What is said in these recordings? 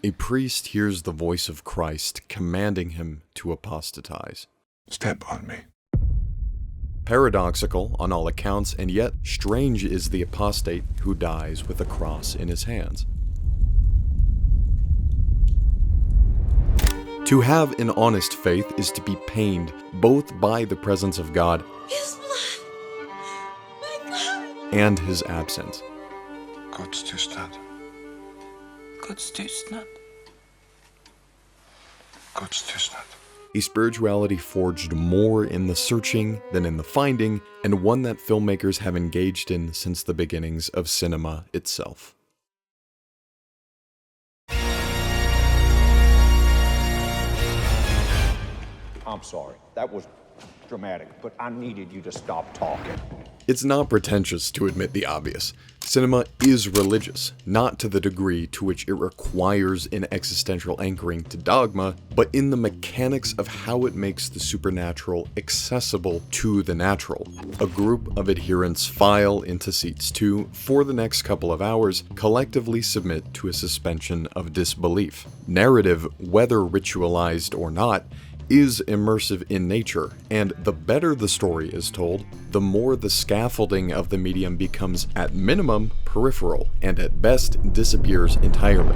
A priest hears the voice of Christ commanding him to apostatize. Step on me. Paradoxical on all accounts, and yet strange is the apostate who dies with a cross in his hands. To have an honest faith is to be pained both by the presence of God His blood! My God! and his absence. Guds tystnad. Guds tystnad. Guds tystnad. A spirituality forged more in the searching than in the finding, and one that filmmakers have engaged in since the beginnings of cinema itself. I'm sorry, that was dramatic, but I needed you to stop talking. It's not pretentious to admit the obvious. Cinema is religious, not to the degree to which it requires an existential anchoring to dogma, but in the mechanics of how it makes the supernatural accessible to the natural. A group of adherents file into seats to, for the next couple of hours, collectively submit to a suspension of disbelief. Narrative, whether ritualized or not, is immersive in nature, and the better the story is told, the more the scaffolding of the medium becomes at minimum peripheral, and at best disappears entirely.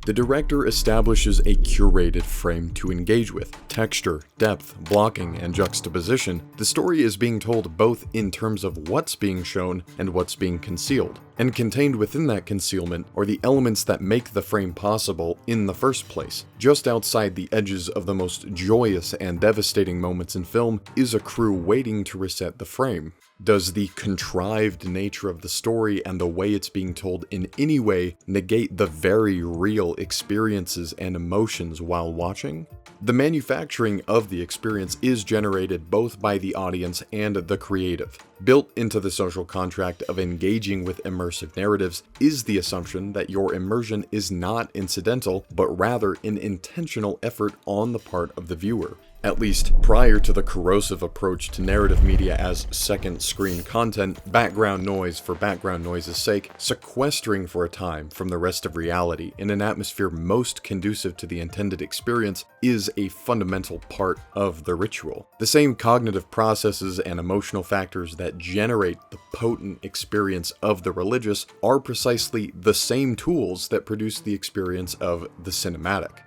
The director establishes a curated frame to engage with. Texture, depth, blocking, and juxtaposition. The story is being told both in terms of what's being shown and what's being concealed. And contained within that concealment are the elements that make the frame possible in the first place. Just outside the edges of the most joyous and devastating moments in film is a crew waiting to reset the frame. Does the contrived nature of the story and the way it's being told in any way negate the very real experiences and emotions while watching? The manufacturing of the experience is generated both by the audience and the creative. Built into the social contract of engaging with immersive narratives is the assumption that your immersion is not incidental, but rather an intentional effort on the part of the viewer. At least prior to the corrosive approach to narrative media as second screen content, background noise for background noise's sake, sequestering for a time from the rest of reality in an atmosphere most conducive to the intended experience is a fundamental part of the ritual. The same cognitive processes and emotional factors that generate the potent experience of the religious are precisely the same tools that produce the experience of the cinematic.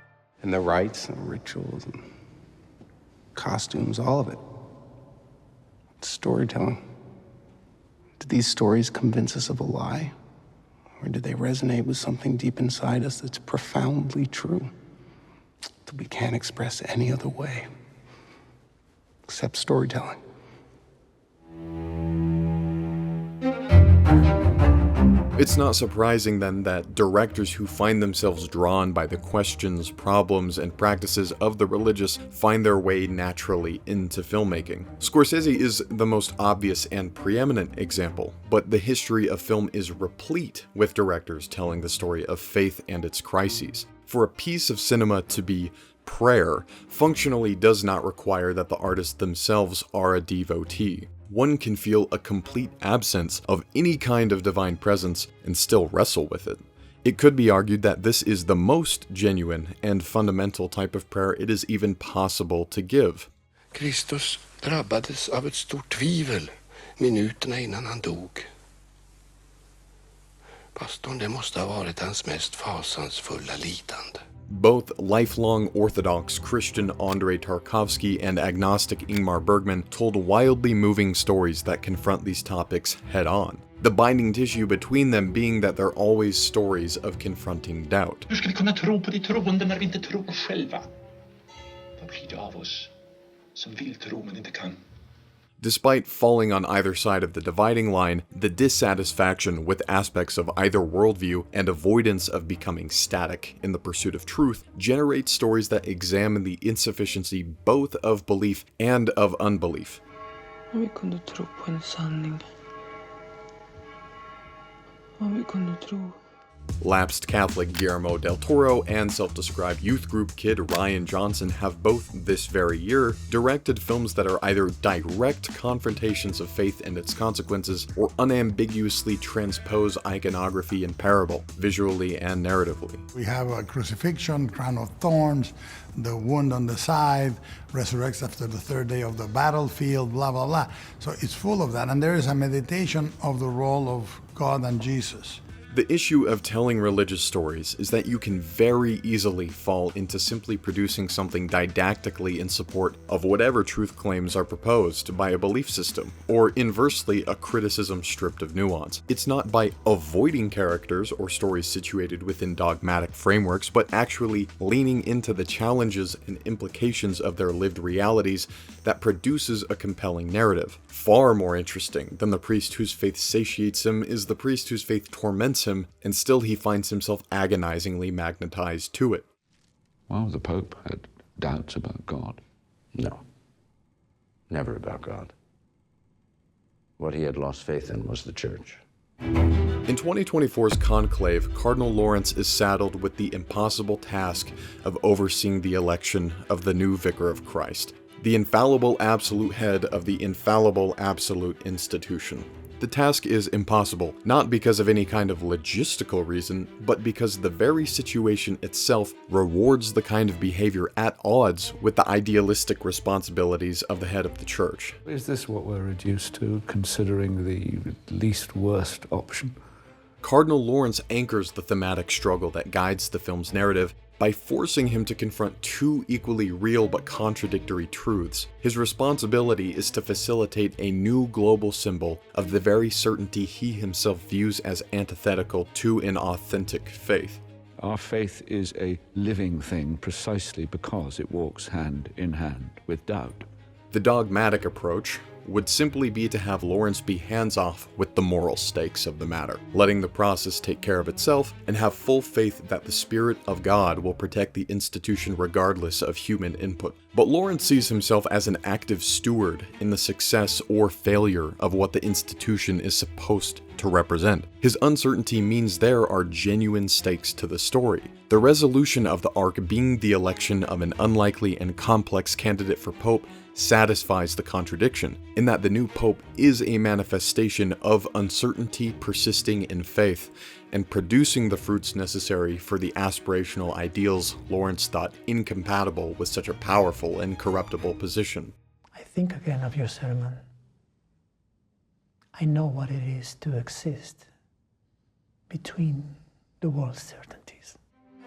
And the rites and rituals and costumes, all of it. It's storytelling. Did these stories convince us of a lie? Or did they resonate with something deep inside us that's profoundly true, that we can't express any other way except storytelling? It's not surprising then that directors who find themselves drawn by the questions, problems, and practices of the religious find their way naturally into filmmaking. Scorsese is the most obvious and preeminent example, but the history of film is replete with directors telling the story of faith and its crises. For a piece of cinema to be prayer functionally does not require that the artists themselves are a devotee. One can feel a complete absence of any kind of divine presence and still wrestle with it. It could be argued that this is the most genuine and fundamental type of prayer it is even possible to give. Kristus drabbades av ett stort tvivel minuterna innan han dog. Pastorn, det måste ha varit hans mest fasansfulla lidande. Both lifelong Orthodox Christian Andrei Tarkovsky and agnostic Ingmar Bergman told wildly moving stories that confront these topics head-on. The binding tissue between them being that they're always stories of confronting doubt. Hur ska vi kunna tro på de troende när vi inte tror själva? Vad blir det av oss som vill tro men inte kan? Despite falling on either side of the dividing line, the dissatisfaction with aspects of either worldview and avoidance of becoming static in the pursuit of truth generates stories that examine the insufficiency both of belief and of unbelief. Om vi kunde tro på en sanning. Om vi kunde tro. Lapsed Catholic Guillermo del Toro and self-described youth group kid Rian Johnson have both this very year directed films that are either direct confrontations of faith and its consequences, or unambiguously transpose iconography and parable, visually and narratively. We have a crucifixion, crown of thorns, the wound on the side, resurrects after the third day of the battlefield, blah, blah, blah. So it's full of that, and there is a meditation of the role of God and Jesus. The issue of telling religious stories is that you can very easily fall into simply producing something didactically in support of whatever truth claims are proposed by a belief system, or inversely a criticism stripped of nuance. It's not by avoiding characters or stories situated within dogmatic frameworks, but actually leaning into the challenges and implications of their lived realities that produces a compelling narrative. Far more interesting than the priest whose faith satiates him is the priest whose faith torments him, and still he finds himself agonizingly magnetized to it. Well, the Pope had doubts about God. No. Never about God. What he had lost faith in was the church. In 2024's Conclave, Cardinal Lawrence is saddled with the impossible task of overseeing the election of the new Vicar of Christ, the infallible absolute head of the infallible absolute institution. The task is impossible, not because of any kind of logistical reason, but because the very situation itself rewards the kind of behavior at odds with the idealistic responsibilities of the head of the church. Is this what we're reduced to, considering the least worst option? Cardinal Lawrence anchors the thematic struggle that guides the film's narrative by forcing him to confront two equally real but contradictory truths. His responsibility is to facilitate a new global symbol of the very certainty he himself views as antithetical to an authentic faith. Our faith is a living thing precisely because it walks hand in hand with doubt. The dogmatic approach would simply be to have Lawrence be hands-off with the moral stakes of the matter, letting the process take care of itself, and have full faith that the Spirit of God will protect the institution regardless of human input. But Lawrence sees himself as an active steward in the success or failure of what the institution is supposed to represent. His uncertainty means there are genuine stakes to the story. The resolution of the arc being the election of an unlikely and complex candidate for Pope satisfies the contradiction, in that the new Pope is a manifestation of uncertainty persisting in faith, and producing the fruits necessary for the aspirational ideals Lawrence thought incompatible with such a powerful and corruptible position. I think again of your sermon. I know what it is to exist between the world's certainties.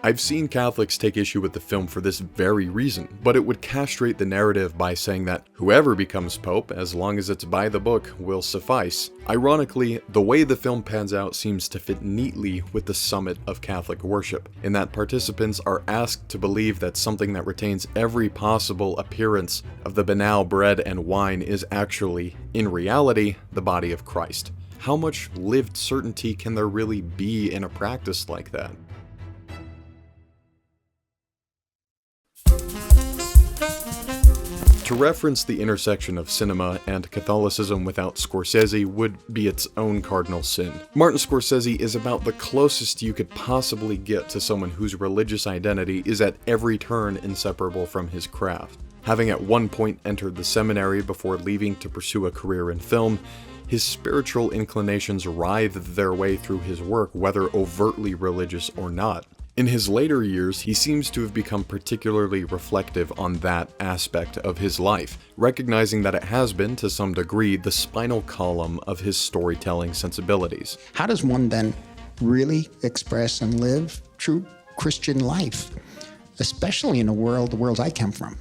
I've seen Catholics take issue with the film for this very reason, but it would castrate the narrative by saying that whoever becomes Pope, as long as it's by the book, will suffice. Ironically, the way the film pans out seems to fit neatly with the summit of Catholic worship, in that participants are asked to believe that something that retains every possible appearance of the banal bread and wine is actually, in reality, the body of Christ. How much lived certainty can there really be in a practice like that? To reference the intersection of cinema and Catholicism without Scorsese would be its own cardinal sin. Martin Scorsese is about the closest you could possibly get to someone whose religious identity is at every turn inseparable from his craft. Having at one point entered the seminary before leaving to pursue a career in film, his spiritual inclinations writhe their way through his work, whether overtly religious or not. In his later years, he seems to have become particularly reflective on that aspect of his life, recognizing that it has been, to some degree, the spinal column of his storytelling sensibilities. How does one then really express and live true Christian life, especially in the world I come from?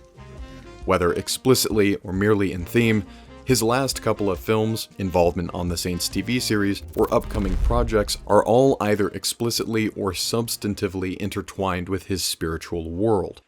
Whether explicitly or merely in theme, his last couple of films, involvement on the Saints TV series, or upcoming projects are all either explicitly or substantively intertwined with his spiritual world.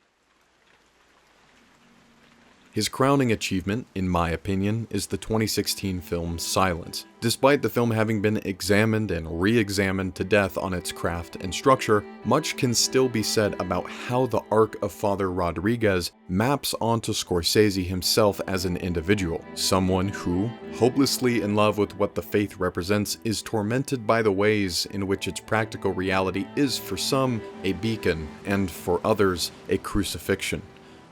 His crowning achievement, in my opinion, is the 2016 film Silence. Despite the film having been examined and re-examined to death on its craft and structure, much can still be said about how the arc of Father Rodriguez maps onto Scorsese himself as an individual, someone who, hopelessly in love with what the faith represents, is tormented by the ways in which its practical reality is for some a beacon and for others a crucifixion,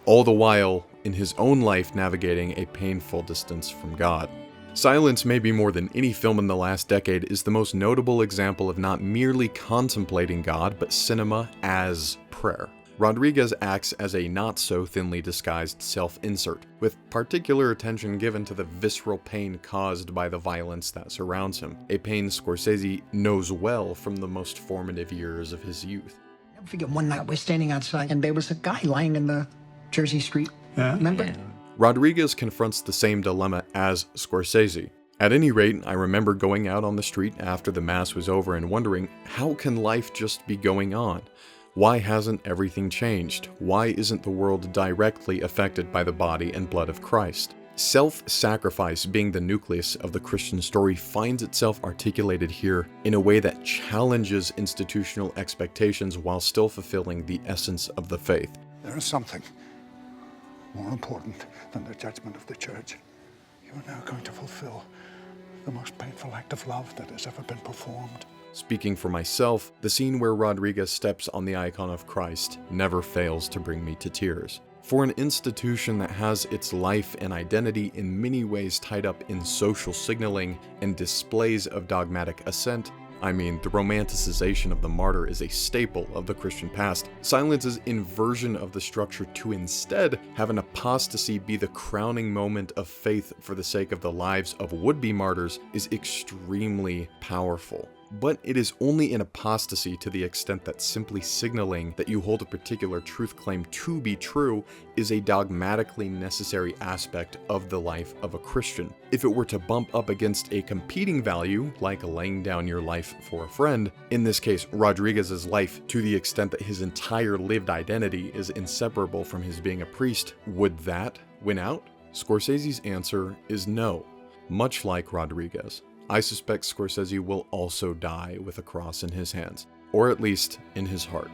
all the while in his own life navigating a painful distance from God. Silence, maybe more than any film in the last decade, is the most notable example of not merely contemplating God, but cinema as prayer. Rodriguez acts as a not-so-thinly disguised self-insert, with particular attention given to the visceral pain caused by the violence that surrounds him, a pain Scorsese knows well from the most formative years of his youth. I'll never forget one night we're standing outside, and there was a guy lying in the Jersey Street. Remember? Rodriguez confronts the same dilemma as Scorsese. At any rate, I remember going out on the street after the mass was over and wondering, how can life just be going on? Why hasn't everything changed? Why isn't the world directly affected by the body and blood of Christ? Self-sacrifice being the nucleus of the Christian story finds itself articulated here in a way that challenges institutional expectations while still fulfilling the essence of the faith. There is something more important than the judgment of the church. You are now going to fulfill the most painful act of love that has ever been performed. Speaking for myself, the scene where Rodriguez steps on the icon of Christ never fails to bring me to tears. For an institution that has its life and identity in many ways tied up in social signaling and displays of dogmatic assent, I mean, the romanticization of the martyr is a staple of the Christian past. Silence's inversion of the structure to instead have an apostasy be the crowning moment of faith for the sake of the lives of would-be martyrs is extremely powerful. But it is only an apostasy to the extent that simply signaling that you hold a particular truth claim to be true is a dogmatically necessary aspect of the life of a Christian. If it were to bump up against a competing value, like laying down your life for a friend, in this case Rodriguez's life to the extent that his entire lived identity is inseparable from his being a priest, would that win out? Scorsese's answer is no. Much like Rodriguez, I suspect Scorsese will also die with a cross in his hands, or at least in his heart.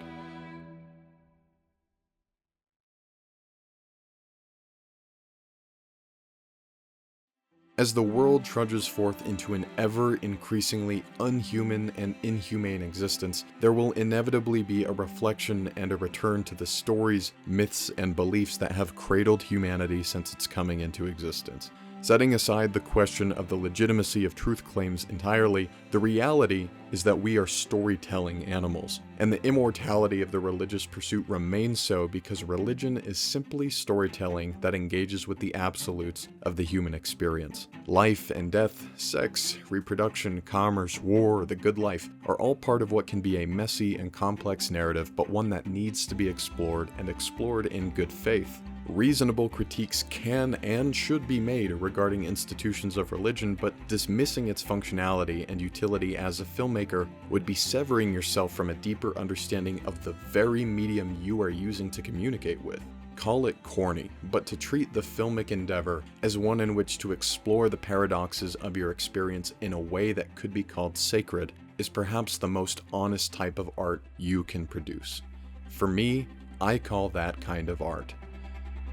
As the world trudges forth into an ever-increasingly unhuman and inhumane existence, there will inevitably be a reflection and a return to the stories, myths, and beliefs that have cradled humanity since its coming into existence. Setting aside the question of the legitimacy of truth claims entirely, the reality is that we are storytelling animals, and the immortality of the religious pursuit remains so because religion is simply storytelling that engages with the absolutes of the human experience. Life and death, sex, reproduction, commerce, war, the good life are all part of what can be a messy and complex narrative, but one that needs to be explored and explored in good faith. Reasonable critiques can and should be made regarding institutions of religion, but dismissing its functionality and utility as a filmmaker would be severing yourself from a deeper understanding of the very medium you are using to communicate with. Call it corny, but to treat the filmic endeavor as one in which to explore the paradoxes of your experience in a way that could be called sacred is perhaps the most honest type of art you can produce. For me, I call that kind of art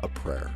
a prayer.